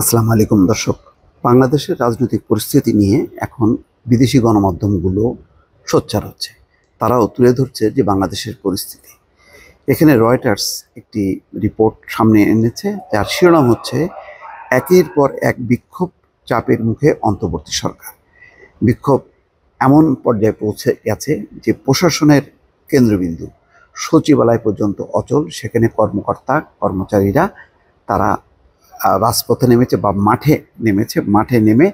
আসসালামু আলাইকুম দর্শক। বাংলাদেশের রাজনৈতিক পরিস্থিতি নিয়ে এখন বিদেশি গণমাধ্যমগুলো সোচ্চার হচ্ছে। তারাও তুলে ধরছে যে বাংলাদেশের পরিস্থিতি। এখানে রয়টার্স একটি রিপোর্ট সামনে এনেছে, যার শিরোনাম হচ্ছে একের পর এক বিক্ষোভ, চাপের মুখে অন্তর্বর্তী সরকার। বিক্ষোভ এমন পর্যায়ে পৌঁছে গেছে যে প্রশাসনের কেন্দ্রবিন্দু সচিবালয় পর্যন্ত অচল। সেখানে কর্মকর্তা কর্মচারীরা তারা রাজপথে নেমেছে বা মাঠে নেমে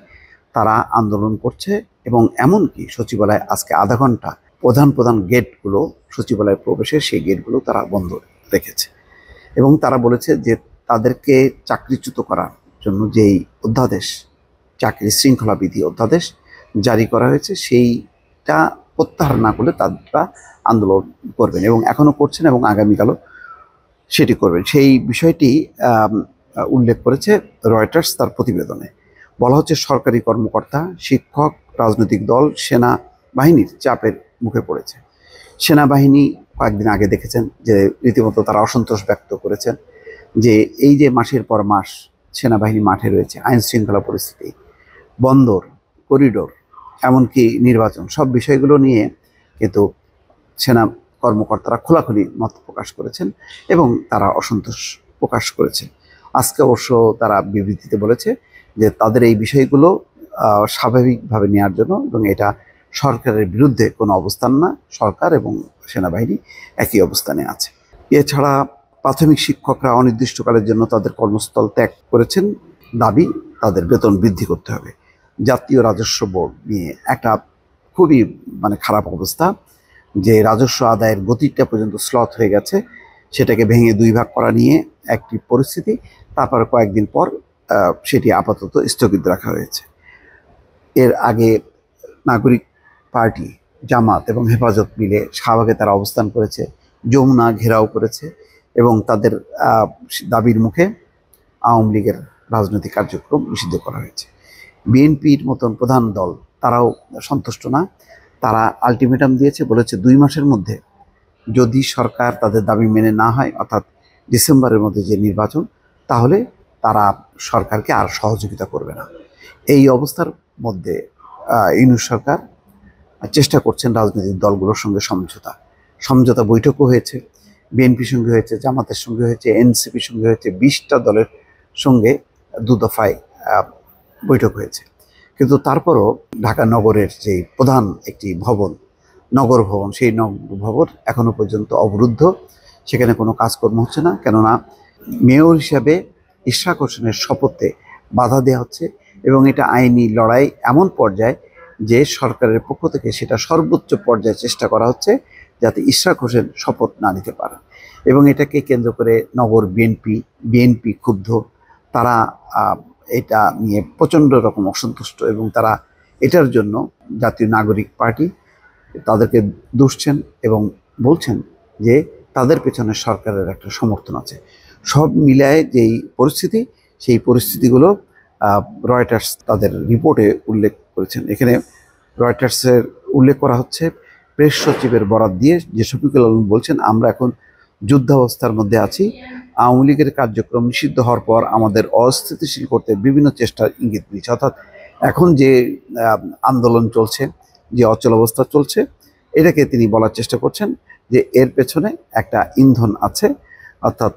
তারা আন্দোলন করছে। এবং এমনকি সচিবালয় আজকে আধা ঘন্টা প্রধান প্রধান গেটগুলো, সচিবালয় প্রবেশের সেই গেটগুলো তারা বন্ধ রেখেছে। এবং তারা বলেছে যে তাদেরকে চাকরিচ্যুত করার জন্য যেই অধ্যাদেশ, চাকরি শৃঙ্খলা বিধি অধ্যাদেশ জারি করা হয়েছে, সেইটা প্রত্যাহার না করলে তারা আন্দোলন করবেন এবং এখনও করছেন এবং আগামীকালও সেটি করবেন। সেই বিষয়টি উল্লেখ করেছে রয়টার্স তার প্রতিবেদনে। বলা হচ্ছে সরকারি কর্মকর্তা, শিক্ষক, রাজনৈতিক দল, সেনাবাহিনীর চাপের মুখে পড়েছে। সেনাবাহিনী কয়েকদিন আগে দেখেছেন যে রীতিমতো তারা অসন্তোষ ব্যক্ত করেছেন যে এই যে মাসের পর মাস সেনাবাহিনী মাঠে রয়েছে, আইন শৃঙ্খলা পরিস্থিতি, বন্দর, করিডোর, এমনকি নির্বাচন, সব বিষয়গুলো নিয়ে কিন্তু সেনা কর্মকর্তারা খোলাখুলি মত প্রকাশ করেছেন এবং তারা অসন্তোষ প্রকাশ করেছে। আজকে অবশ্য তারা বিবৃতিতে বলেছে যে তাদের এই বিষয়গুলো স্বাভাবিকভাবে নেওয়ার জন্য, এবং এটা সরকারের বিরুদ্ধে কোনো অবস্থান না, সরকার এবং সেনাবাহিনী একই অবস্থানে আছে। এছাড়া প্রাথমিক শিক্ষকরা অনির্দিষ্টকালের জন্য তাদের কর্মস্থল ত্যাগ করেছেন, দাবি তাদের বেতন বৃদ্ধি করতে হবে। জাতীয় রাজস্ব বোর্ড নিয়ে একটা খুবই খারাপ অবস্থা, যে রাজস্ব আদায়ের গতিটা পর্যন্ত স্লথ হয়ে গেছে, সেটাকে ভেঙে দুই ভাগ করা নিয়ে একটি পরিস্থিতি। তারপরে কয়েকদিন পর সেটি আপাতত স্থগিত রাখা হয়েছে। এর আগে নাগরিক পার্টি, জামাত এবং হেফাজত মিলে শাহবাগে তারা অবস্থান করেছে, যমুনা ঘেরাও করেছে এবং তাদের দাবির মুখে আওয়ামী লীগের রাজনৈতিক কার্যক্রম নিষিদ্ধ করা হয়েছে। বিএনপির মতন প্রধান দল তারাও সন্তুষ্ট না। তারা আলটিমেটাম দিয়েছে, বলেছে 2 মাসের মধ্যে যদি সরকার তাদের দাবি মেনে না হয়, অর্থাৎ ডিসেম্বরের মধ্যে যে নির্বাচন, তাহলে তারা সরকারকে আর সহযোগিতা করবে না। এই অবস্থার মধ্যে ইউনূস সরকার চেষ্টা করছেন রাজনৈতিক দলগুলোর সঙ্গে সমঝোতা বৈঠকও হয়েছে, বিএনপির সঙ্গে হয়েছে, জামাতের সঙ্গে হয়েছে, এনসিপির সঙ্গে হয়েছে, 20টা দলের সঙ্গে 2 দফায় বৈঠক হয়েছে। কিন্তু তারপরও ঢাকা নগরের যে প্রধান একটি ভবন, নগর ভবন, সেই নগর ভবন এখনো পর্যন্ত অবরুদ্ধ। সেখানে কোনো কাজকর্ম হচ্ছে না, কেননা মেয়র হিসাবে ইশরাক হোসেনের শপথে বাধা দেওয়া হচ্ছে এবং এটা আইনি লড়াই এমন পর্যায়ে যে সরকারের পক্ষ থেকে সেটা সর্বোচ্চ পর্যায়ে চেষ্টা করা হচ্ছে যাতে ইশরাক হোসেন শপথ না নিতে পারে। এবং এটাকে কেন্দ্র করে নগর বিএনপি ক্ষুব্ধ। তারা এটা নিয়ে প্রচণ্ড রকম অসন্তুষ্ট এবং তারা এটার জন্য জাতীয় নাগরিক পার্টি তাদেরকে দুষছেন এবং বলছেন যে তাদের পেছনে সরকারের একটা সমর্থন আছে। সব মিলায় যেই পরিস্থিতি, সেই পরিস্থিতিগুলো রয়টার্স তাদের রিপোর্টে উল্লেখ করেছেন। এখানে রয়টার্সের উল্লেখ করা হচ্ছে প্রেস সচিবের বরাত দিয়ে, যে শফিকুল আলম বলছেন, আমরা এখন যুদ্ধাবস্থার মধ্যে আছি। আওয়ামী লীগের কার্যক্রম নিষিদ্ধ হওয়ার পর আমাদের অস্থিতিশীল করতে বিভিন্ন চেষ্টার ইঙ্গিত দিয়েছে। অর্থাৎ এখন যে আন্দোলন চলছে, যে অচল অবস্থা চলছে, এটাকে তিনি বলার চেষ্টা করছেন যে এর পেছনে একটা ইন্ধন আছে, অর্থাৎ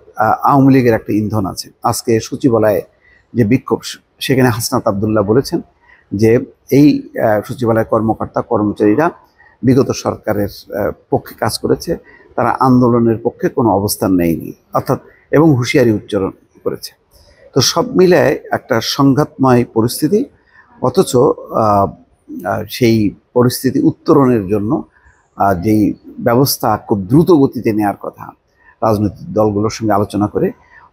আওয়ামী লীগের একটা ইন্ধন আছে। আজকে সচিবালয়ে যে বিক্ষোভ, সেখানে হাসনাত আবদুল্লাহ বলেছেন যে এই সচিবালয়ের কর্মকর্তা কর্মচারীরা বিগত সরকারের পক্ষে কাজ করেছে, তারা আন্দোলনের পক্ষে কোনো অবস্থান নেয়নি, অর্থাৎ এবং হুঁশিয়ারি উচ্চারণ করেছে। তো সব মিলায় একটা সংঘাতময় পরিস্থিতি। অথচ সেই পরিস্থিতি উত্তরণের জন্য যেই ব্যবস্থা খুব দ্রুত গতিতে নেওয়ার কথা রাজনৈতিক দলগুলোর সঙ্গে আলোচনা করে,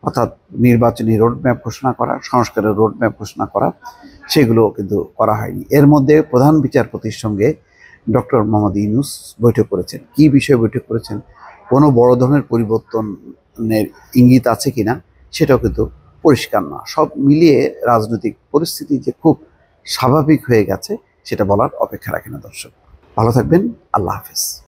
অর্থাৎ নির্বাচনী রোডম্যাপ ঘোষণা করা, সংস্কারের রোডম্যাপ ঘোষণা করা, সেগুলো কিন্তু করা হয়নি। এর মধ্যে প্রধান বিচারপতির সঙ্গে ডক্টর মোহাম্মদ ইউনূস বৈঠক করেছেন। কী বিষয়ে বৈঠক করেছেন, কোনো বড় ধরনের পরিবর্তনের ইঙ্গিত আছে কিনা সেটাও কিন্তু পরিষ্কার না। সব মিলিয়ে রাজনৈতিক পরিস্থিতি যে খুব স্বাভাবিক হয়ে গেছে সেটা বলার অপেক্ষা রাখে না। দর্শক, ভালো থাকবেন। আল্লাহ হাফেজ।